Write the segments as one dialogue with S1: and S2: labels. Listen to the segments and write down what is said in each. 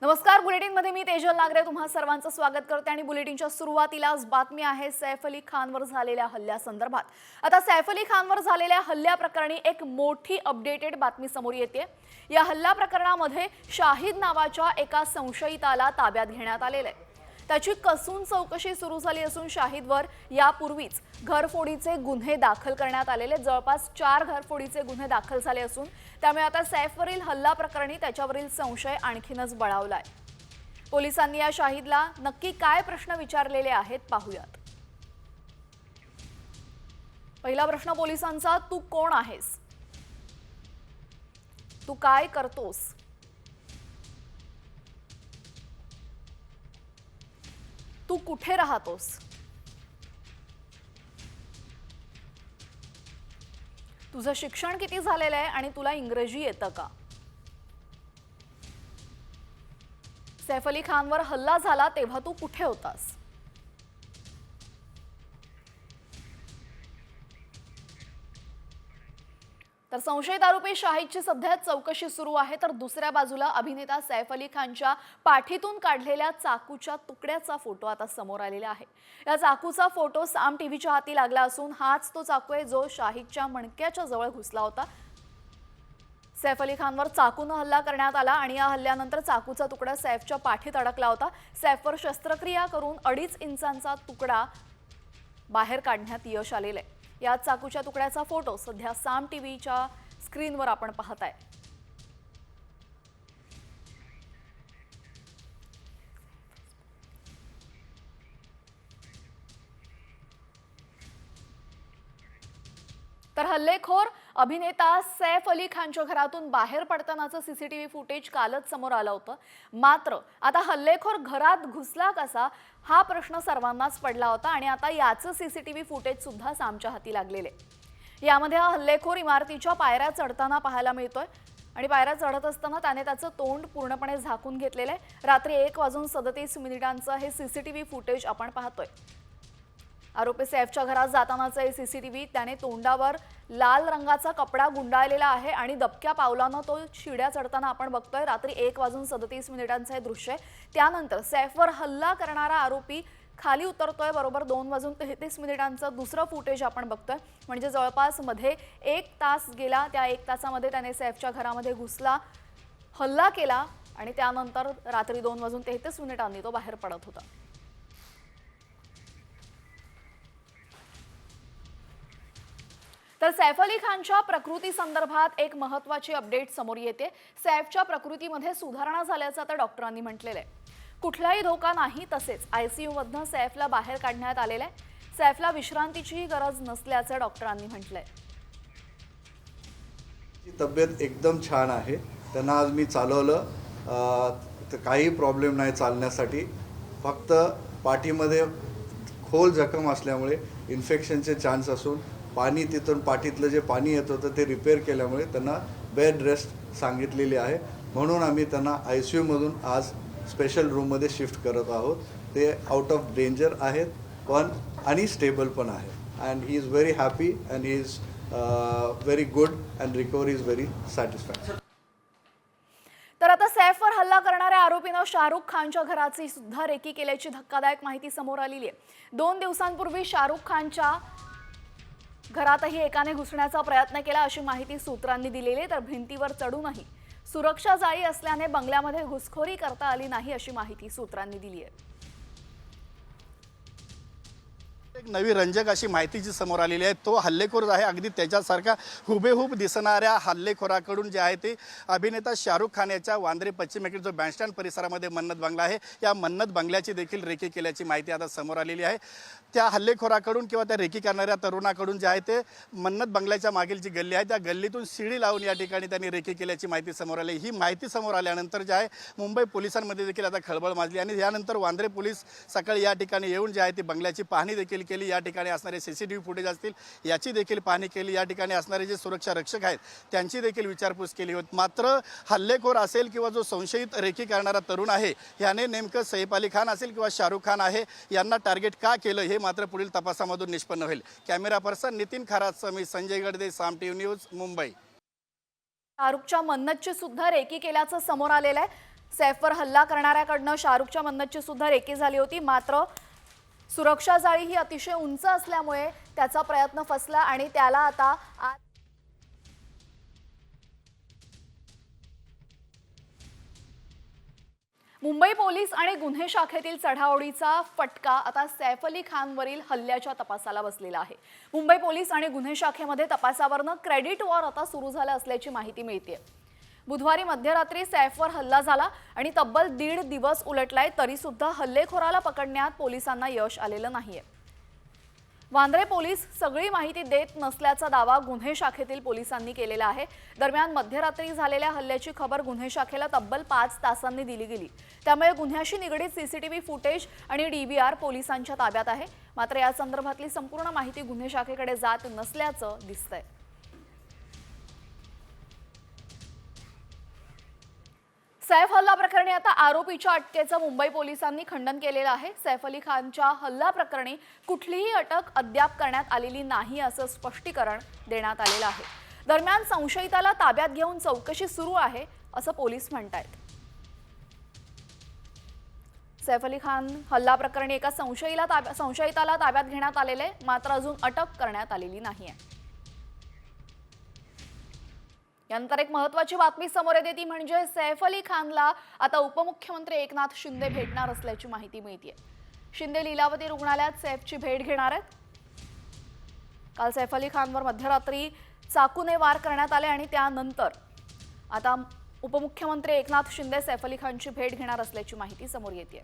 S1: नमस्कार, बुलेटिनमध्ये मी तेजल नागरे तुम्हा सर्वांचं स्वागत करते आणि बुलेटिनच्या सुरुवातीलाच बातमी आहे सैफ अली खानवर झालेल्या हल्ल्यासंदर्भात। आता सैफ अली खानवर झालेल्या हल्ल्याप्रकरणी एक मोठी अपडेटेड बातमी समोर येते। या हल्ला प्रकरणामध्ये शाहिद नावाच्या एका संशयिताला ताब्यात घेण्यात आलेले आहे। त्याची कसून चौकशी सुरू झाली असून शाहिदवर यापूर्वीच घरफोडीचे गुन्हे दाखल करण्यात आलेले जवळपास 4 घरफोडीचे गुन्हे दाखल झाले असून त्यामुळे आता सैफवरील हल्ला प्रकरणी त्याच्यावरील संशय आणखीनच बळावलाय। पोलिसांनी या शाहिदला नक्की काय प्रश्न विचारलेले आहेत पाहूयात। पहिला प्रश्न पोलिसांचा, तू कोण आहेस? तू काय करतोस? तू कुठे राहतोस? तुझं शिक्षण किती झालेलं आहे आणि तुला इंग्रजी येतं का? सैफ अली खानवर हल्ला झाला तेव्हा तू कुठे होतास? तर संशयित आरोपी शाहिदची सध्या चौकशी सुरू आहे, तर दुसऱ्या बाजूला अभिनेता सैफ अली खानच्या पाठीतून काढलेल्या चाकूच्या तुकड्याचा फोटो आता समोर आलेला आहे। या चाकूचा फोटो साम टीव्हीच्या हाती लागला असून हाच तो चाकू आहे जो शाहिदच्या मणक्याच्या जवळ घुसला होता। सैफ अली खानवर चाकूने हल्ला करण्यात आला आणि या हल्ल्यानंतर चाकूचा तुकडा सैफच्या पाठीत अडकला होता। सैफवर शस्त्रक्रिया करून 2.5 इंचांचा तुकडा बाहेर काढण्यात यश आलेले आहे। या चाकूच्या तुकड्याचा फोटो सध्या साम टीव्हीच्या स्क्रीनवर आपण पाहताय। तर हल्लेखोर अभिनेता सैफ अली खानच्या घरातून बाहेर पडतानाचं सीसीटीव्ही फुटेज कालच समोर आलं होतं। मात्र आता हल्लेखोर घरात घुसला कसा हा प्रश्न सर्वांनाच पडला होता आणि आता याचं सीसीटीव्ही फुटेज सुद्धा सामच्या हाती लागलेले। यामध्ये हा हल्लेखोर इमारतीच्या पायऱ्या चढताना पाहायला मिळतोय आणि पायऱ्या चढत असताना त्याने त्याचं तोंड पूर्णपणे झाकून घेतलेलं आहे। रात्री 1:37 हे सीसीटीव्ही फुटेज आपण पाहतोय। आरोपी सैफच्या घरात जातानाचा हे सीसीटीव्ही त्याने तोंडावर लाल रंगाचा कपडा गुंडाळलेला आहे आणि दबक्या पावलानं तो शिड्या चढताना आपण बघतोय। रात्री 1:37 हे दृश्य आहे। त्यानंतर सैफवर हल्ला करणारा आरोपी खाली उतरतोय। बरोबर 2:33 दुसरं फुटेज आपण बघतोय। म्हणजे जवळपास मध्ये 1 तास गेला। त्या 1 तासामध्ये त्याने सैफच्या घरामध्ये घुसला, हल्ला केला आणि त्यानंतर रात्री 2:33 तो बाहेर पडत होता। तर सैफ अली खानच्या प्रकृती संदर्भात एक महत्त्वाची अपडेट समोर येते। सैफच्या प्रकृतीमध्ये सुधारणा झाल्याचं आता डॉक्टरांनी म्हटलेलं आहे। कुठलाही धोका नाही, तसेच आयसीयू मधनं सैफला बाहेर काढण्यात आलेलं आहे। सैफला विश्रांतीचीही गरज नसल्याचं डॉक्टरांनी म्हटलंय।
S2: तब्येत एकदम छान आहे। त्यांना आज मी चालवलं, तर काही प्रॉब्लेम नाही चालण्यासाठी। फक्त पाठीमध्ये खोल जखम असल्यामुळे इन्फेक्शनचे चान्स असून पाणी तिथून पाठीतलं जे पाणी येत होतं ते रिपेअर केल्यामुळे त्यांना बेड रेस्ट सांगितलेली आहे। म्हणून आम्ही त्यांना आयसीयू मधून आज स्पेशल रूममध्ये शिफ्ट करत आहोत। ते आउट ऑफ डेंजर आहेत पण आणि स्टेबल पण आहे। And he is very happy and he is very good and recovery is very satisfactory.
S1: तर आता सैफवर हल्ला करणाऱ्या आरोपीनं शाहरुख खानच्या घराची सुद्धा रेकी केल्याची धक्कादायक माहिती समोर आलेली आहे। 2 दिवसांपूर्वी शाहरुख खानच्या घरातही एकाने घुसण्याचा प्रयत्न केला अशी माहिती सूत्रांनी दिलेली आहे। तर भिंतीवर चढूनही सुरक्षा जाळी असल्याने बंगल्यामध्ये घुसखोरी करता आली नाही अशी माहिती सूत्रांनी दिली आहे।
S3: एक नवी रंजक अशी माहिती जी समोर आलेली आहे, तो हल्लेखोर आहे। अगदी त्याच्यासारखा हुबेहूब दिसणाऱ्या हल्लेखोराकडून जे आहे ते अभिनेता शाहरुख खान याच्या वांद्रे पश्चिमेकडील जो बँडस्टँड परिसरामध्ये मन्नत बंगला आहे, या मन्नत बंगल्याची देखील रेकी केल्याची माहिती आता समोर आलेली आहे। त्या हल्लेखोराकडून किंवा त्या रेकी करणाऱ्या तरुणाकडून जे आहे ते मन्नत बंगल्याच्या मागील जी गल्ली आहे त्या गल्लीतून शिडी लावून या ठिकाणी त्यांनी रेकी केल्याची माहिती समोर आली। ही माहिती समोर आल्यानंतर जे आहे मुंबई पोलिसांमध्ये देखील आता खळबळ माजली आणि यानंतर वांद्रे पोलीस सकाळी या ठिकाणी येऊन जे आहे ती बंगल्याची पाहणी देखील केली। या ठिकाणी असणारे सीसीटीव्ही फुटेज असतील याची देखील पाहणी केली। या ठिकाणी असणारे जे सुरक्षा रक्षक आहेत त्यांची देखील विचारपूस केली होती। मात्र हल्लेखोर असेल किंवा जो संशयित रेकी करणारा तरुण आहे याने नेमकं सैफ अली खान असेल किंवा शाहरुख खान आहे यांना टार्गेट का केलं हे मात्र पुढील तपासामधून निष्पन्न होईल। कॅमेरा पर्सन नितीन खरातसह मी संजय गडदे, साम टीव्ही न्यूज, मुंबई।
S1: शाहरुखच्या मन्नतची सुद्धा रेकी केल्याचं समोर आलेलं आहे। सैफवर हल्ला करणाऱ्याकडनं शाहरुखच्या मन्नतची सुद्धा रेकी झाली होती, मात्र सुरक्षा जाळी ही अतिशय उंच असल्यामुळे त्याचा प्रयत्न फसला आणि त्याला आता मुंबई पोलीस आणि गुन्हे शाखेतील चढाओढीचा फटका आता सैफ अली खानवरील हल्ल्याच्या तपासाला बसलेला आहे. मुंबई पोलीस आणि गुन्हे शाखेमध्ये तपासावरनं क्रेडिट वॉर आता सुरू झालं असल्याची माहिती मिळते. बुधवारी मध्यरात्री सैफवर हल्ला झाला आणि तब्बल 1.5 दिवस उलटलाय, तरी सुद्धा हल्लेखोराला पकडण्यात पोलिसांना यश आलेलं नाहीये. वांद्रे पोलीस सगळी माहिती देत नसल्याचा दावा गुन्हे शाखेतील पोलिसांनी केलेला आहे. दरम्यान मध्यरात्री झालेल्या हल्ल्याची खबर गुन्हे शाखेला तब्बल 5 तासांनी दिली गेली. त्यामुळे गुन्ह्याशी निगडीत सीसीटीव्ही फुटेज आणि DVR पोलिसांच्या ताब्यात आहे. मात्र या संदर्भातली संपूर्ण माहिती गुन्हे शाखेकडे जात नसल्याचं दिसतंय. सैफ हल्ला प्रकरणी आता आरोपीच्या अटकेचं मुंबई पोलिसांनी खंडन केलेलं आहे. सैफ अली खानच्या हल्ला प्रकरणी कुठलीही अटक अद्याप करण्यात आलेली नाही असं स्पष्टीकरण देण्यात आलेलं आहे. दरम्यान संशयिताला ताब्यात घेऊन चौकशी सुरू आहे असं पोलीस म्हणतायत. सैफ अली खान हल्ला प्रकरणी एका संशयिताला ताब्यात घेण्यात आलेले आहे, मात्र अजून अटक करण्यात आलेली नाहीये. यानंतर एक महत्त्वाची बातमी समोर येते, ती म्हणजे सैफ अली खानला आता उपमुख्यमंत्री एकनाथ शिंदे भेटणार असल्याची माहिती मिळते. शिंदे लीलावती रुग्णालयात सैफची भेट घेणार आहेत. काल सैफ अली खानवर मध्यरात्री चाकूने वार करण्यात आले आणि त्यानंतर आता उपमुख्यमंत्री एकनाथ शिंदे सैफ अली खानची भेट घेणार असल्याची माहिती समोर येते.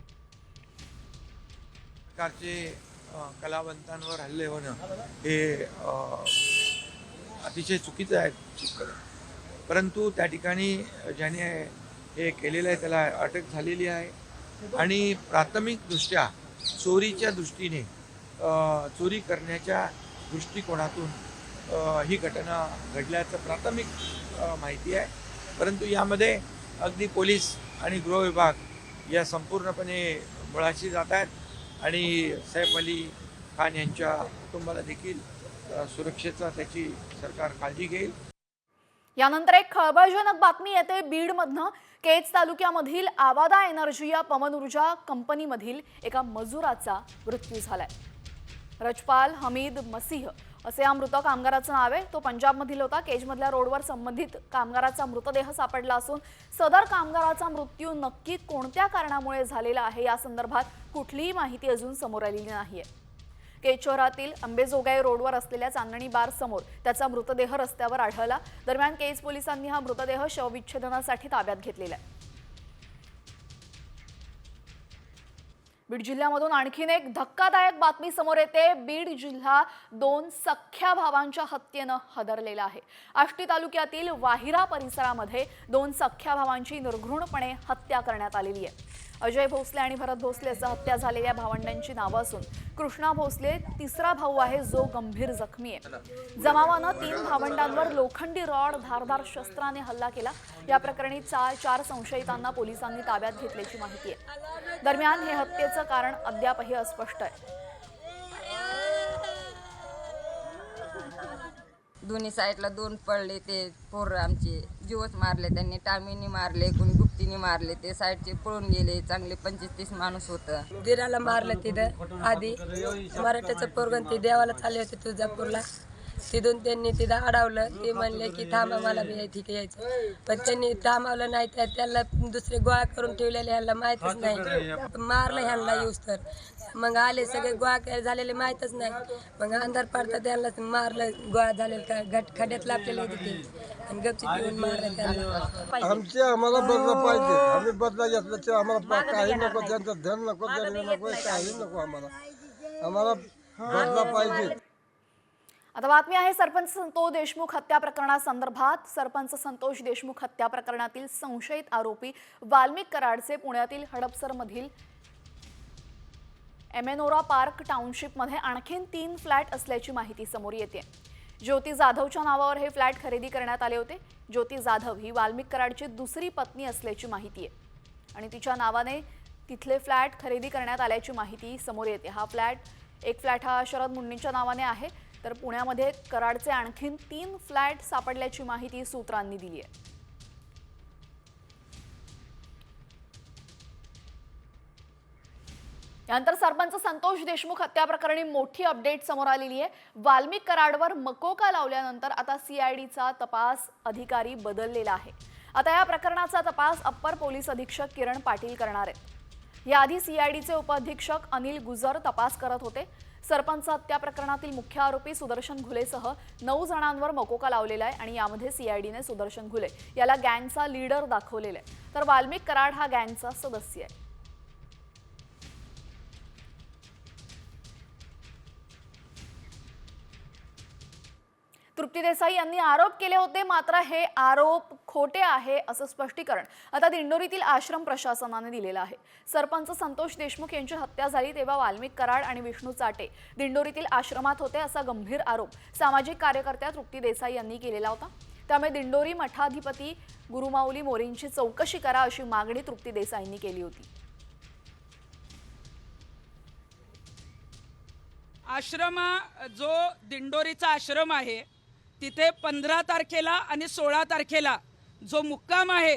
S4: प्रकारचे कलावंतांवर हल्ले होणं हे अतिशय चुकीचं आहे. परंतु त्या ठिकाणी ज्याने हे केलेलं आहे त्याला अटक झालेली आहे आणि प्राथमिकदृष्ट्या चोरीच्या दृष्टीने चोरी करण्याच्या दृष्टिकोनातून ही घटना घडल्याचं प्राथमिक माहिती आहे. परंतु यामध्ये अगदी पोलीस आणि गृह विभाग या संपूर्णपणे मुळाशी जात आहेत आणि सैफ अली खान यांच्या कुटुंबाला देखील सुरक्षेचा त्याची सरकार काळजी घेईल.
S1: यानंतर एक खळबळजनक बातमी येते बीडमधनं. केज तालुक्यामधील आवादा एनर्जी या पवन ऊर्जा कंपनीमधील एका मजुराचा मृत्यू झालाय. रजपाल हमीद मसीह असे या मृत कामगाराचं नाव आहे. तो पंजाबमधील होता. केजमधल्या रोडवर संबंधित कामगाराचा मृतदेह सापडला असून सदर कामगाराचा मृत्यू नक्की कोणत्या कारणामुळे झालेला आहे या संदर्भात कुठलीही माहिती अजून समोर आलेली नाहीये. केज शहरातील अंबेजोगाई रोडवर असलेल्या चांदणी बार समोर त्याचा मृतदेह रस्त्यावर आढळला. दरम्यान केज पोलिसांनी हा मृतदेह शवविच्छेदनासाठी ताब्यात घेतलेला आहे. बीड जिल्ह्यामधून आणखीन एक धक्कादायक बातमी समोर येते. बीड जिल्हा 2 सख्ख्या भावांच्या हत्येनं हादरलेला आहे. आष्टी तालुक्यातील वाहिरा परिसरामध्ये 2 सख्ख्या भावांची निर्घृणपणे हत्या करण्यात आलेली आहे. अजय भोसले आणि भरत भोसले असं हत्या झालेल्या भावंडांची नावं असून कृष्णा भोसले तिसरा भाऊ आहे जो गंभीर जखमी आहे. जमावानं 3 भावंडांवर लोखंडी रॉड धारदार शस्त्राने हल्ला केला. या प्रकरणी 4 संशयितांना पोलिसांनी ताब्यात घेतल्याची माहिती आहे. दरम्यान हे हत्येचं कारण अद्यापही अस्पष्ट आहे.
S5: दोन्ही साईडला 2 पडले. ते पोर आमचे जीवच मारले त्यांनी. टामीने मारले, कोणी गुप्तीने मारले. ते साईडचे पळून गेले. चांगले 25-30 माणूस होतं.
S6: दिराला मारलं तिथं आधी. मराठ्याचं पोरगण ते देवाला चालले होते तुळजापूरला. तिथून त्यांनी तिथं अडवलं. ते म्हणले की थांबा मला बी तिथे यायचं, पण त्यांनी थांबवलं नाही. त्याला दुसरे गोळा करून ठेवलेले ह्यांना माहीतच नाही. मारलं ह्यांना येऊस तर मग आले सगळे गोळा झालेले माहीतच नाही. मग अंधार पडता त्यांना मारलं. गोळा झालेलं खड्यात लापलेलं तिथे आणि गपची पिऊन मारलं त्यांना.
S7: आमचे आम्हाला बदला पाहिजे. आम्ही बदला घेतला तर आम्हाला काही नको, त्यांचं धन नको, धन नको, काही नको. आम्हाला बदला पाहिजे.
S1: आता बातमी आहे सरपंच संतोष देशमुख हत्या प्रकरणासंदर्भात. सरपंच संतोष देशमुख हत्या प्रकरणातील संशयित आरोपी वाल्मिक कराडचे पुण्यातील हडपसरमधील एमेनोरा पार्क टाउनशिपमध्ये आणखीन 3 फ्लॅट असल्याची माहिती समोर येते. ज्योती जाधवच्या नावावर हे फ्लॅट खरेदी करण्यात आले होते. ज्योती जाधव ही वाल्मिक कराडची दुसरी पत्नी असल्याची माहिती आहे आणि तिच्या नावाने तिथले फ्लॅट खरेदी करण्यात आल्याची माहिती समोर येते. एक फ्लॅट हा शरद मुंडेंच्या नावाने आहे, तर पुण्यामध्ये कराडचे आणखीन 3 फ्लॅट सापडल्याची माहिती सूत्रांनी दिली आहे. यानंतर सरपंच संतोष देशमुख हत्या प्रकरणी मोठी अपडेट समोर आलेली आहे. वाल्मिक कराडवर मकोका लावल्यानंतर आता सीआयडीचा तपास अधिकारी बदललेला आहे. आता या प्रकरणाचा तपास अप्पर पोलीस अधीक्षक किरण पाटील करणार आहेत. याआधी सीआयडीचे उपअधीक्षक अनिल गुजर तपास करत होते. सरपंच हत्या प्रकरणातील मुख्य आरोपी सुदर्शन घुलेसह 9 जणांवर मकोका लावलेला आहे आणि यामध्ये सीआयडीने सुदर्शन घुले याला गँगचा लीडर दाखवलेला आहे, तर वाल्मिक कराड हा गँगचा सदस्य आहे. तृप्ती देसाई यांनी आरोप केले होते, मात्र हे आरोप खोटे आहे असं स्पष्टीकरण आता दिंडोरीतील आश्रम प्रशासनाने दिलेलं आहे. सरपंच संतोष देशमुख यांची हत्या झाली तेव्हा वाल्मिक कराड आणि विष्णू चाटे दिंडोरीतील आश्रमात होते असा गंभीर आरोप सामाजिक कार्यकर्त्या तृप्ती देसाई यांनी केलेला होता. त्यामुळे दिंडोरी मठाधिपती गुरुमाऊली मोरेंची चौकशी करा अशी मागणी तृप्ती देसाईंनी केली होती.
S8: आश्रम जो दिंडोरीचा आश्रम आहे तिथे 15 तारखेला आणि 16 तारखेला जो मुक्काम आहे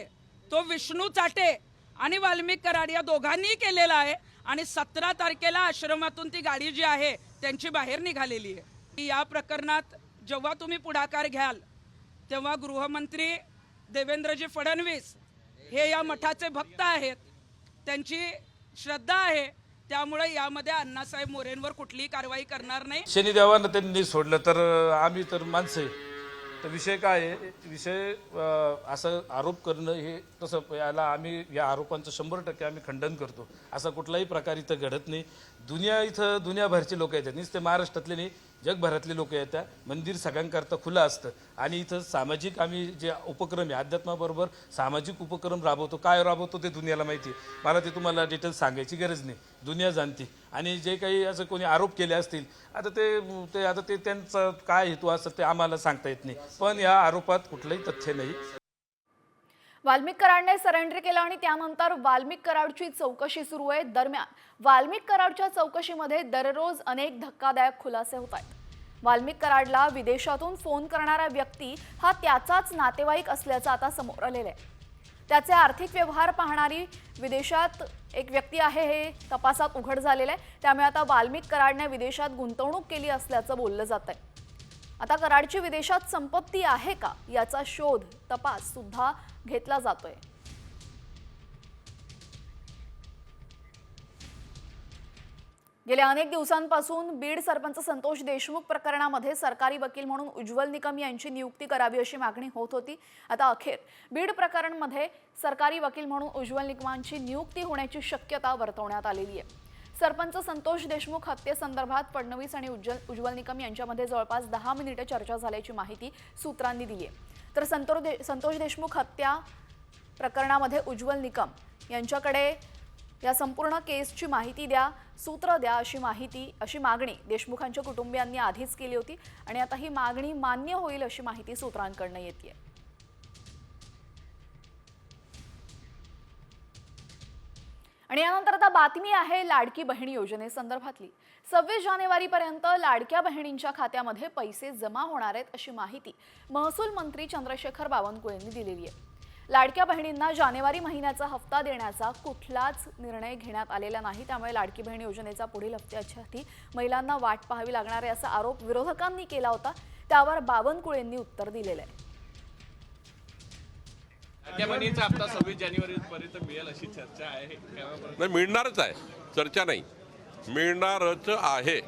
S8: तो विष्णू चाटे आणि वाल्मिक कराड या दोघांनी केलेला आहे आणि 17 तारखेला आश्रमातून ती गाडी जी आहे त्यांची बाहेर निघालेली आहे. या प्रकरणात जेव्हा तुम्ही पुढाकार घ्याल तेव्हा गृहमंत्री देवेंद्रजी फडणवीस हे या मठाचे भक्त आहेत, त्यांची श्रद्धा आहे, त्यामुळे यामध्ये अण्णासाहेब मोरेंवर कुठलीही कारवाई करणार नाही.
S9: शनिदेवानं त्यांनी सोडलं तर आम्ही तर माणसं आहे. तर विषय काय आहे, विषय असं आरोप करणं हे तसं याला आम्ही या आरोपांचं 100% आम्ही खंडन करतो. असा कुठलाही प्रकार इथं घडत नाही. इथं दुनियाभरचे लोक येतात, नुसते महाराष्ट्रातले नाही जगभरातले लोक येतात. मंदिर सगळ्यांकरता खुलं असतं आणि इथं सामाजिक आम्ही जे उपक्रम आहे अध्यात्माबरोबर सामाजिक उपक्रम राबवतो. काय राबवतो ते दुनियाला माहिती आहे, मला ते तुम्हाला डिटेल्स सांगायची गरज नाही, दुनिया जाणते. आणि जे काही असं कोणी आरोप केले असतील आता ते त्यांचा काय हेतू असतं ते आम्हाला सांगता येत नाही, पण या आरोपात कुठलंही तथ्य नाही.
S1: वाल्मिक कराडने सरेंडर केलं आणि त्यानंतर वाल्मिक कराडची चौकशी सुरू आहे. दरम्यान वाल्मिक कराडच्या चौकशीमध्ये दररोज अनेक धक्कादायक खुलासे होत आहेत. वाल्मिक कराडला विदेशातून फोन करणारा व्यक्ती हा त्याचाच नातेवाईक असल्याचं आता समोर आलेलं आहे. त्याचे आर्थिक व्यवहार पाहणारी विदेशात एक व्यक्ती आहे हे तपासात उघड झालेलं आहे. त्यामुळे आता वाल्मिक कराडने विदेशात गुंतवणूक केली असल्याचं बोललं जात आहे. आता कराडची विदेशात संपत्ती आहे का याचा शोध तपास सुद्धा घेतला जातोय. गेल्या अनेक दिवसांपासून बीड सरपंच संतोष देशमुख प्रकरणामध्ये सरकारी वकील म्हणून उज्ज्वल निकम यांची नियुक्ती करावी अशी मागणी होत होती. आता अखेर बीड प्रकरणमध्ये सरकारी वकील म्हणून उज्ज्वल निकमांची नियुक्ती होण्याची शक्यता वर्तवण्यात आलेली आहे. सरपंच संतोष देशमुख हत्येसंदर्भात फडणवीस आणि उज्ज्वल निकम यांच्यामध्ये जवळपास 10 मिनिटे चर्चा झाल्याची माहिती सूत्रांनी दिली आहे. तर संतोष देशमुख हत्या प्रकरणामध्ये उज्ज्वल निकम यांच्याकडे या संपूर्ण केसची माहिती द्या, सूत्र द्या अशी मागणी देशमुखांच्या कुटुंबियांनी आधीच केली होती आणि आता ही मागणी मान्य होईल अशी माहिती सूत्रांकडून येते. आणि यानंतर आता बातमी आहे लाडकी बहीण योजनेसंदर्भातली. 26 जानेवारीपर्यंत लाडक्या बहिणींच्या खात्यामध्ये पैसे जमा होणार आहेत अशी माहिती महसूल मंत्री चंद्रशेखर बावनकुळे यांनी दिलेली आहे. लाडक्या बहिणींना जानेवारी महिन्याचा हप्ता देण्याचा कुठलाच निर्णय घेण्यात आलेला नाही. त्यामुळे लाडकी बहीण योजनेचा पुढील हप्त्यासाठी महिलांना वाट पाहावी लागणार आहे असा आरोप विरोधकांनी केला होता. त्यावर बावनकुळे यांनी उत्तर दिलेलं आहे.
S10: लाडक्या बहिणीचा हप्ता 26 जानेवारीपर्यंत मिळेल अशी चर्चा आहे.
S11: नाही, मिळणारच आहे, चर्चा नाही, मिळणारच आहे.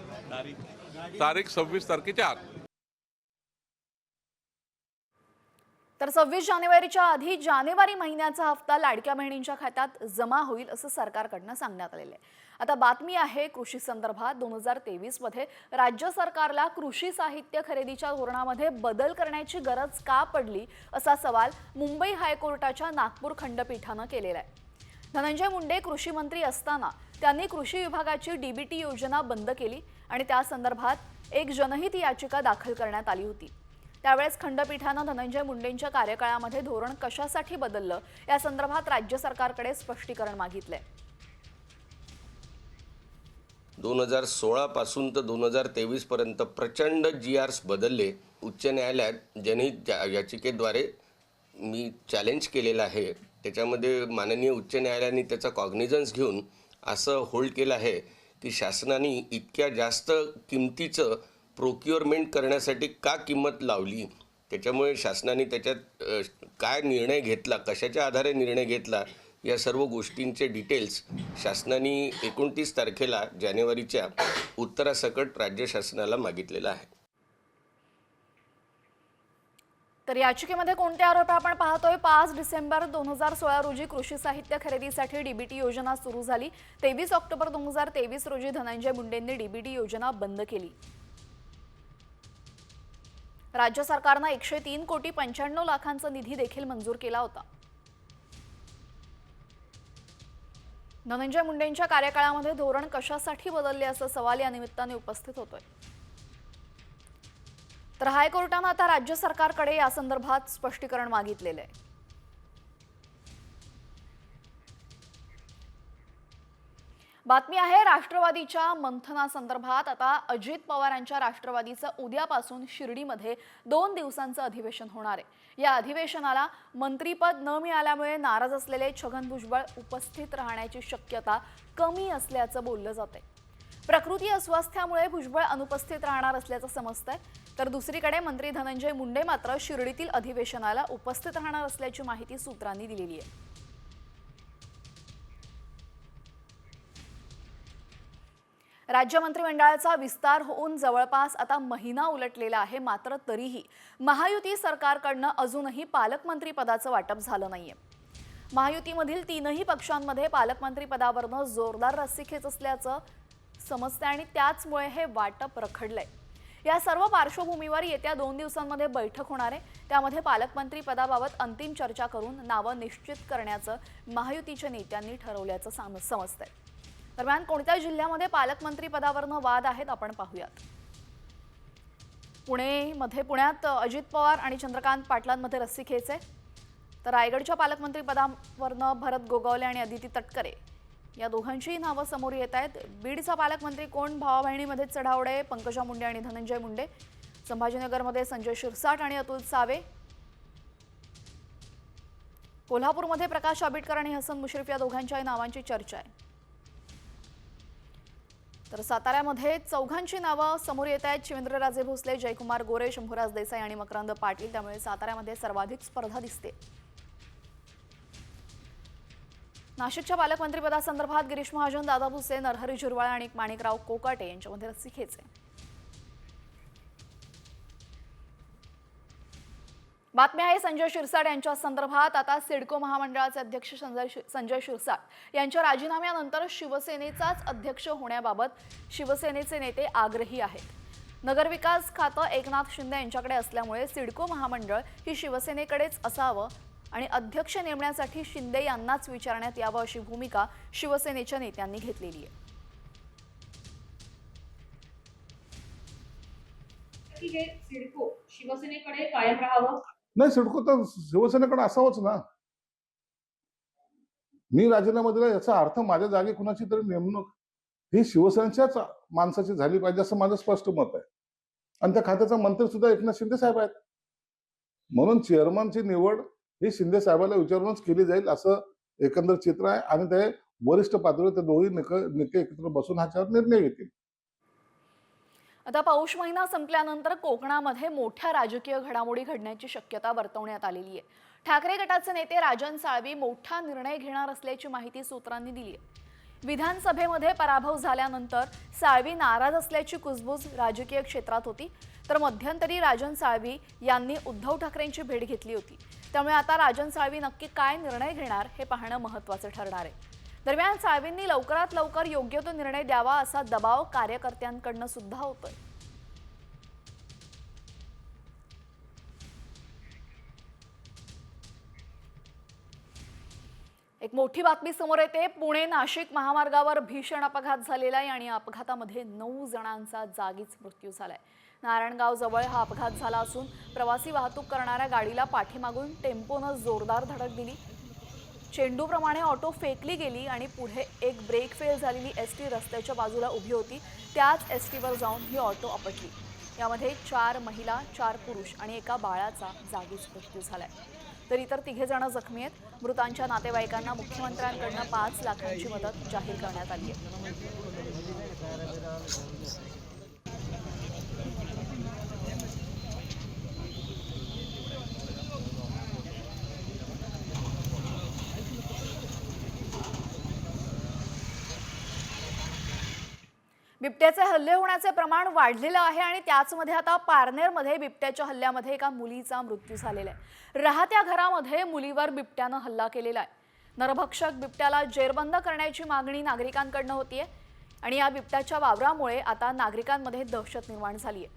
S11: तारीख 26 तारखेच्या आत.
S1: तर 26 जानेवारीच्या आधी जानेवारी महिन्याचा हप्ता लाडक्या बहिणींच्या खात्यात जमा होईल असं सरकारकडून सांगण्यात आलेलं आहे. आता बातमी आहे कृषी संदर्भात. 2023 मध्ये राज्य सरकारला कृषी साहित्य खरेदीच्या धोरणामध्ये बदल करण्याची गरज का पडली असा सवाल मुंबई हायकोर्टाच्या नागपूर खंडपीठानं केलेला आहे. धनंजय मुंडे कृषी मंत्री असताना त्यांनी कृषी विभागाची डीबीटी योजना बंद केली आणि त्या संदर्भात एक जनहित याचिका दाखल करण्यात आली होती. त्यावेळेस खंडपीठानं धनंजय मुंडेंच्या कार्यकाळामध्ये धोरण कशासाठी बदललं या संदर्भात राज्य सरकारकडे स्पष्टीकरण मागितलंय.
S12: 2016 पासून तर 2023 पर्यंत प्रचंड GRs बदलले. उच्च न्यायालयात जनहित याचिकेद्वारे मी चॅलेंज केलेलं आहे. त्याच्यामध्ये माननीय उच्च न्यायालयाने त्याचा कॉग्निझन्स घेऊन असं होल्ड केलं आहे की शासनाने इतक्या जास्त किमतीचं प्रोक्युअरमेंट करण्यासाठी का किंमत लावली, त्याच्यामुळे शासनाने त्याच्यात काय निर्णय घेतला, कशाच्या आधारे निर्णय घेतला, या सर्व गोष्टींचे डिटेल्स शासनाने 29 तारखेला जानेवारीच्या उत्तरासकट राज्य शासनाला मागितलेलं आहे.
S1: तर याचिकेमध्ये कोणते आरोप आपण पाहतोय? 5 डिसेंबर 2016 रोजी कृषी साहित्य खरेदीसाठी डीबीटी योजना सुरू झाली. 23 ऑक्टोबर 2023 रोजी धनंजय मुंडेंनी डीबीटी योजना बंद केली. राज्य सरकारनं 103 कोटी 95 लाखांचा निधी देखील मंजूर केला होता. धनंजय मुंडेंच्या कार्यकाळामध्ये धोरण कशासाठी बदलले असा सवाल या निमित्ताने उपस्थित होतोय. तर हायकोर्टानं आता राज्य सरकारकडे या संदर्भात स्पष्टीकरण मागितलेलं आहे. बातमी आहे राष्ट्रवादीच्या मंथनासंदर्भात. आता अजित पवारांच्या राष्ट्रवादीचं उद्यापासून शिर्डीमध्ये 2 दिवसांचं अधिवेशन होणार आहे. या अधिवेशनाला मंत्रीपद न मिळाल्यामुळे नाराज असलेले छगन भुजबळ उपस्थित राहण्याची शक्यता कमी असल्याचं बोललं जातंय. प्रकृती अस्वास्थ्यामुळे भुजबळ अनुपस्थित राहणार असल्याचं समजतंय. तर दुसरीकडे मंत्री धनंजय मुंडे मात्र शिर्डीतील अधिवेशनाला उपस्थित राहणार असल्याची माहिती सूत्रांनी दिलेली आहे. राज्य मंत्रिमंडळाचा विस्तार होऊन जवळपास आता महिना उलटलेला आहे. मात्र तरीही महायुती सरकारकडनं अजूनही पालकमंत्री पदाचं वाटप झालं नाहीये. महायुतीमधील 3ही पक्षांमध्ये पालकमंत्री पदावरनं जोरदार रस्सीखेच असल्याचं समजतंय आणि त्याचमुळे हे वाटप रखडलंय. या सर्व पार्श्वभूमीवर येत्या 2 दिवसांमध्ये बैठक होणार आहे. त्यामध्ये पालकमंत्री पदाबाबत अंतिम चर्चा करून नावं निश्चित करण्याचं महायुतीच्या नेत्यांनी ठरवल्याचं समजतंय. दरम्यान कोणत्या जिल्ह्यामध्ये पालकमंत्री पदावरनं वाद आहेत आपण पाहूयात. पुण्यात अजित पवार आणि चंद्रकांत पाटलांमध्ये रस्सीखेच आहे. तर रायगडच्या पालकमंत्री पदावरनं भरत गोगावले आणि अदिती तटकरे या दोघांचीही नावं समोर येत आहेत. बीडचा पालकमंत्री कोण? भावाबहिणीमध्ये चढावडे, पंकजा मुंडे आणि धनंजय मुंडे. संभाजीनगरमध्ये संजय शिरसाट आणि अतुल सावे. कोल्हापूरमध्ये प्रकाश आंबेडकर आणि हसन मुश्रीफ या दोघांच्याही नावांची चर्चा आहे. तर साताऱ्यामध्ये 4घांची नावं समोर येत आहेत. शिवेंद्रराजे भोसले, जयकुमार गोरे, शंभूराज देसाई आणि मकरंद पाटील. त्यामुळे साताऱ्यामध्ये सर्वाधिक स्पर्धा दिसते. नाशिकच्या पालकमंत्रीपदासंदर्भात गिरीश महाजन, दादा भुसे, नरहरी झिरवाळ आणि माणिकराव कोकाटे यांच्यामध्ये रस्सीखेच आहे. बातमी आहे संजय शिरसाट यांच्या संदर्भात. आता सिडको महामंडळाचे अध्यक्ष संजय शिरसाट यांच्या राजीनाम्यानंतर शिवसेनेचाच अध्यक्ष होण्याबाबत शिवसेनेचे नेते आग्रही आहेत. नगरविकास खातं एकनाथ शिंदे यांच्याकडे असल्यामुळे सिडको महामंडळ ही शिवसेनेकडेच असावं आणि अध्यक्ष नेमण्यासाठी शिंदे यांनाच विचारण्यात यावं अशी भूमिका शिवसेनेच्या नेत्यांनी घेतलेली आहे.
S13: सिडको शिवसेनेकडे कायम राहावं?
S14: नाही, सिडको तर शिवसेनेकडे असावंच ना. मी राजीनामा दिला याचा अर्थ माझ्या जागी कुणाची तरी नेमणूक ही शिवसेनेच्याच माणसाची झाली पाहिजे असं माझं स्पष्ट मत आहे. आणि त्या खात्याचा मंत्री सुद्धा एकनाथ शिंदे साहेब आहेत. म्हणून चेअरमनची निवड ही शिंदे साहेबांना विचारूनच केली जाईल असं एकंदर चित्र आहे. आणि ते वरिष्ठ पातळीवर ते दोन्ही नेते एकत्र बसून ह्याच्यावर निर्णय घेतील.
S1: आता पौष महिना संपल्यानंतर कोकणामध्ये मोठ्या राजकीय घडामोडी घडण्याची शक्यता वर्तवण्यात आलेली आहे. ठाकरे गटाचे नेते राजन साळवी मोठा निर्णय घेणार असल्याची माहिती सूत्रांनी दिली आहे. विधानसभेमध्ये पराभव झाल्यानंतर साळवी नाराज असल्याची कुजबूज राजकीय क्षेत्रात होती. तर मध्यंतरी राजन साळवी यांनी उद्धव ठाकरेंची भेट घेतली होती. त्यामुळे आता राजन साळवी नक्की काय निर्णय घेणार हे पाहणं महत्त्वाचं ठरणार आहे. दरम्यान साळवींनी लवकरात लवकर योग्य तो निर्णय द्यावा असा दबाव कार्यकर्त्यांकडनं सुद्धा होतोय. एक मोठी बातमी समोर येते. पुणे नाशिक महामार्गावर भीषण अपघात झालेला आहे आणि अपघातामध्ये 9 जणांचा जागीच मृत्यू झालाय. नारायणगाव जवळ हा अपघात झाला असून प्रवासी वाहतूक करणाऱ्या गाडीला पाठीमागून टेम्पोनं जोरदार धडक दिली. चेंडूप्रमाणे ऑटो फेकली गेली आणि पुढे एक ब्रेक फेल झालेली एसटी रस्त्याच्या बाजूला उभी होती. त्याच एसटीवर जाऊन ही ऑटो आपटली. यामध्ये 4 महिला, 4 पुरुष आणि एका बाळाचा जागीच मृत्यू झालाय. तर इतर 3 जण जखमी आहेत. मृतांच्या नातेवाईकांना मुख्यमंत्र्यांकडून 5 लाखांची मदत जाहीर करण्यात आली आहे. बिबट्याचे हल्ले होण्याचे प्रमाण वाढलेलं आहे आणि त्याचमध्ये आता पारनेरमध्ये बिबट्याच्या हल्ल्यामध्ये एका मुलीचा मृत्यू झालेला आहे. राहत्या घरामध्ये मुलीवर बिबट्यानं हल्ला केलेला आहे. नरभक्षक बिबट्याला जेरबंद करण्याची मागणी नागरिकांकडून होतीये आणि या बिबट्याच्या वावरामुळे आता नागरिकांमध्ये दहशत निर्माण झाली आहे.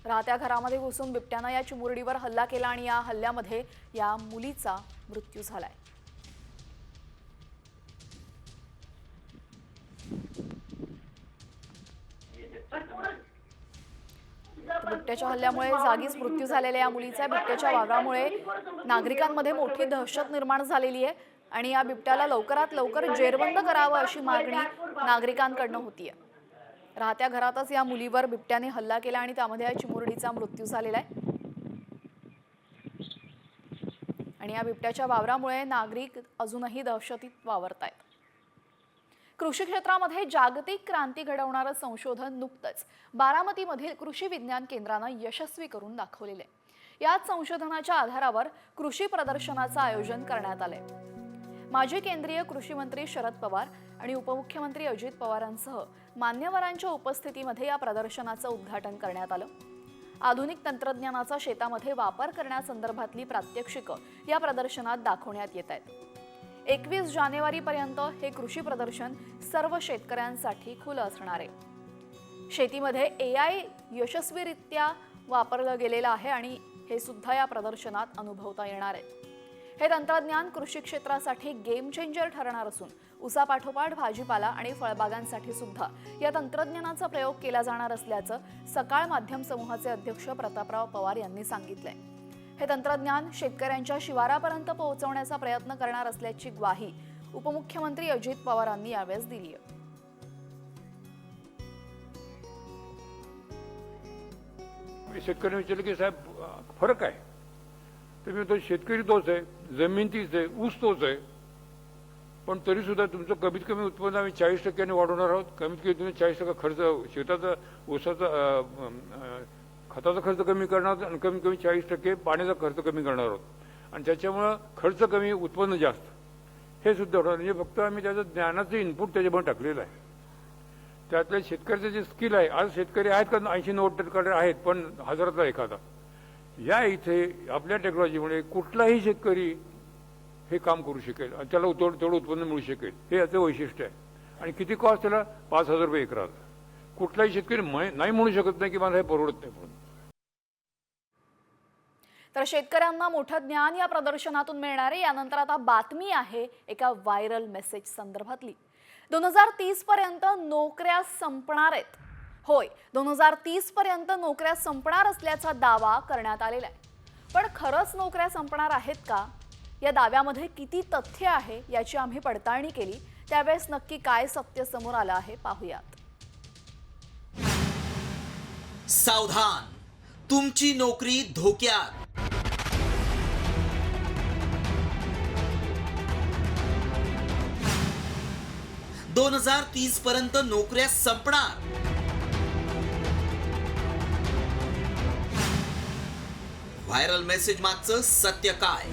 S1: राहत्या घरामध्ये घुसून बिबट्यानं या चिमुरडीवर हल्ला केला आणि या हल्ल्यामध्ये या मुलीचा मृत्यू झालाय. बिबट्याच्या हल्ल्यामुळे जागीच मृत्यू झालेल्या या मुलीचा बिबट्याच्या वावरामुळे नागरिकांमध्ये मोठी दहशत निर्माण झालेली आहे आणि या बिबट्याला लवकरात लवकर जेरबंद करावं अशी मागणी नागरिकांकडून होतीये. राहत्या घरातच या मुलीवर बिबट्याने हल्ला केला आणि त्यामध्ये या चिमुरडीचा मृत्यू झालेला आहे आणि या बिबट्याच्या वावरामुळे नागरिक अजूनही दहशतीत वावरतायत. कृषी क्षेत्रामध्ये जागतिक क्रांती घडवणारं संशोधन नुकतंच बारामतीमधील कृषी विज्ञान केंद्रानं यशस्वी करून दाखवलेलं आहे. याच संशोधनाच्या आधारावर कृषी प्रदर्शनाचं आयोजन करण्यात आलंय. माजी केंद्रीय कृषी मंत्री शरद पवार आणि उपमुख्यमंत्री अजित पवारांसह मान्यवरांच्या उपस्थितीमध्ये या प्रदर्शनाचं उद्घाटन करण्यात आलं. आधुनिक तंत्रज्ञानाचा शेतामध्ये वापर करण्यासंदर्भातली प्रात्यक्षिकं या प्रदर्शनात दाखवण्यात येत आहेत. 21 जानेवारीपर्यंत हे कृषी प्रदर्शन सर्व शेतकऱ्यांसाठी खुलं असणार आहे. शेतीमध्ये AI यशस्वीरित्या वापरलं गेलेलं आहे आणि हे सुद्धा या प्रदर्शनात अनुभवता येणार आहे. हे तंत्रज्ञान कृषी क्षेत्रासाठी गेम चेंजर ठरणार असून उसापाठोपाठ भाजीपाला आणि फळबागांसाठी सुद्धा या तंत्रज्ञानाचा प्रयोग केला जाणार असल्याचं सकाळ माध्यम समूहाचे अध्यक्ष प्रतापराव पवार यांनी सांगितलंय. हे तंत्रज्ञान शेतकऱ्यांच्या शिवारापर्यंत पोहोचवण्याचा प्रयत्न करणार असल्याची ग्वाही उपमुख्यमंत्री अजित पवारांनी यावेळेस दिली आहे.
S15: शेतकऱ्यांनी विचारलं की साहेब फरक आहे, तर मी तो शेतकरी तोच आहे, जमीन तीच आहे, ऊस तोच आहे, पण तरी सुद्धा तुमचं कमीत कमी उत्पन्न आम्ही 40% वाढवणार आहोत. कमीत कमी तुम्ही 40% खर्च शेताचा ऊसाचा खताचा खर्च कमी करणार आणि कमीत कमी 40% पाण्याचा खर्च कमी करणार आहोत आणि त्याच्यामुळं खर्च कमी उत्पन्न जास्त हे सुद्धा होणार. म्हणजे फक्त आम्ही त्याचं ज्ञानाचं इनपुट त्याच्यामध्ये टाकलेलं आहे. त्यातल्या शेतकऱ्याचं जे स्किल आहे, आज शेतकरी आहेत का 80-90% आहेत, पण हजारातला एखादा. या इथे आपल्या टेक्नॉलॉजीमुळे कुठलाही शेतकरी हे काम करू शकेल आणि त्याला तेवढं उत्पन्न मिळू शकेल. हे याचं वैशिष्ट्य आहे. आणि किती कॉस्ट त्याला? 5,000 रुपये एकराला. कुठलाही शेतकरी नाही म्हणू शकत नाही की मला हे परवडत नाही म्हणून.
S1: तर शेतकऱ्यांना मोठं ज्ञान या प्रदर्शनातून मिळणार आहे. यानंतर आता बातमी आहे एका व्हायरल मेसेज संदर्भातली. 2030 पर्यंत नोकऱ्या संपणार आहेत. होय, 2030 पर्यंत नोकऱ्या संपणार असल्याचा दावा करण्यात आलेला आहे. पण खरंच नोकऱ्या संपणार आहेत का? या दाव्यामध्ये किती तथ्य आहे याची आम्ही पडताळणी केली. त्यावेळेस नक्की काय सत्य समोर आलं आहे पाहूयात.
S16: सावधान, तुमची नोकरी धोक्यात. ...2030 पर्यंत नोकऱ्या संपणार. व्हायरल मेसेज मागचं सत्य काय?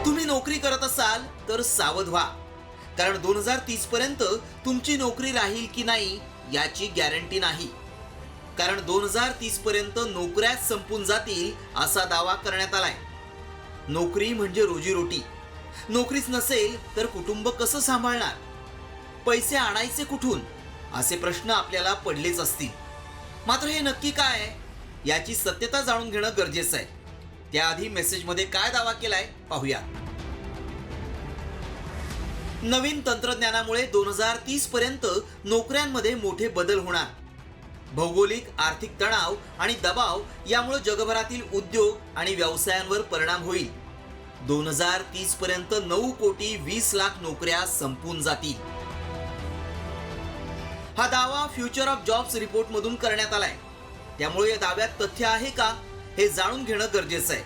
S16: तुम्ही नोकरी करत असाल तर सावध व्हा, कारण 2030 पर्यंत तुमची नोकरी राहील की नाही याची गॅरंटी नाही. कारण 2030 पर्यंत नोकऱ्या संपून जातील असा दावा करण्यात आलाय. नोकरी म्हणजे रोजीरोटी. नोकरीच नसेल तर कुटुंब कसं सांभाळणार? पैसे आणायचे कुठून? असे प्रश्न आपल्याला पडलेच असतील. मात्र हे नक्की काय याची सत्यता जाणून घेणं गरजेचं आहे. त्याआधी मेसेजमध्ये काय दावा केलाय पाहूया. नवीन तंत्रज्ञानामुळे 2030 पर्यंत नोकऱ्यांमध्ये मोठे बदल होणार. भौगोलिक आर्थिक तणाव आणि दबाव यामुळे जगभरातील उद्योग आणि व्यवसायांवर परिणाम होईल. 2030 पर्यंत 9 कोटी 20 लाख नोकऱ्या संपून जातील. हा दावा फ्युचर ऑफ जॉब्स रिपोर्ट मधून करण्यात आलाय. त्यामुळे या दाव्यात तथ्य आहे का हे जाणून घेणं गरजेचं आहे.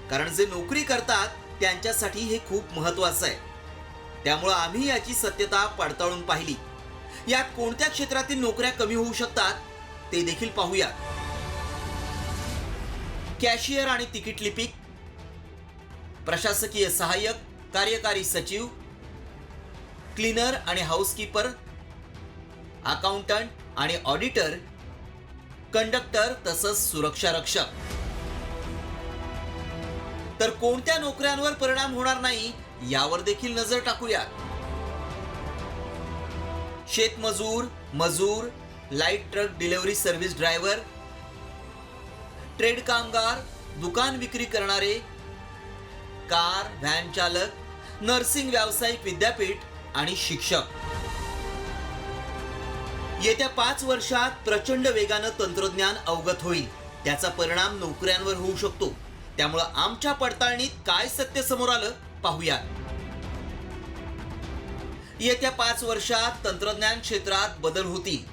S16: कारण जे नोकरी करतात त्यांच्यासाठी हे खूप महत्वाचं आहे. त्यामुळे आम्ही याची सत्यता पडताळून पाहिली. यात कोणत्या क्षेत्रातील नोकऱ्या कमी होऊ शकतात ते देखील पाहूया. कॅशियर आणि तिकीट लिपिक, प्रशासकीय सहाय्यक, कार्यकारी सचिव, क्लीनर आणि हाऊसकीपर, अकाउंटंट आणि ऑडिटर, कंडक्टर तसंच सुरक्षा रक्षक. तर कोणत्या नोकऱ्यांवर परिणाम होणार नाही यावर देखील नजर टाकूया. शेतमजूर, मजूर, light truck delivery service driver, trade कामगार, दुकान विक्री करणारे, कार, व्हॅन चालक, नर्सिंग व्यावसायिक विद्यापीठ आणि शिक्षक. येत्या 5 वर्षात प्रचंड वेगानं तंत्रज्ञान अवगत होईल. त्याचा परिणाम नोकऱ्यांवर होऊ शकतो. त्यामुळे आमच्या पडताळणीत काय सत्य समोर आलं पाहूया. येत्या 5 वर्षात तंत्रज्ञान क्षेत्रात बदल होतील.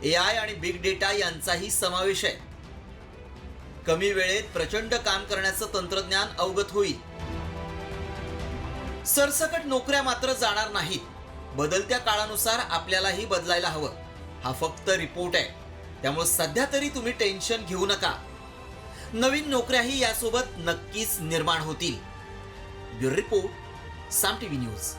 S16: AI आणि बिग डेटा यांचाही समावेश आहे. कमी वेळेत प्रचंड काम करण्याचं तंत्रज्ञान अवगत होईल. सरसकट नोकऱ्या मात्र जाणार नाहीत. बदलत्या काळानुसार आपल्यालाही बदलायला हवं. हा फक्त रिपोर्ट आहे. त्यामुळे सध्या तरी तुम्ही टेन्शन घेऊ नका. नवीन नोकऱ्याही यासोबत नक्कीच निर्माण होतील. ब्युरो रिपोर्ट, साम टीव्ही न्यूज.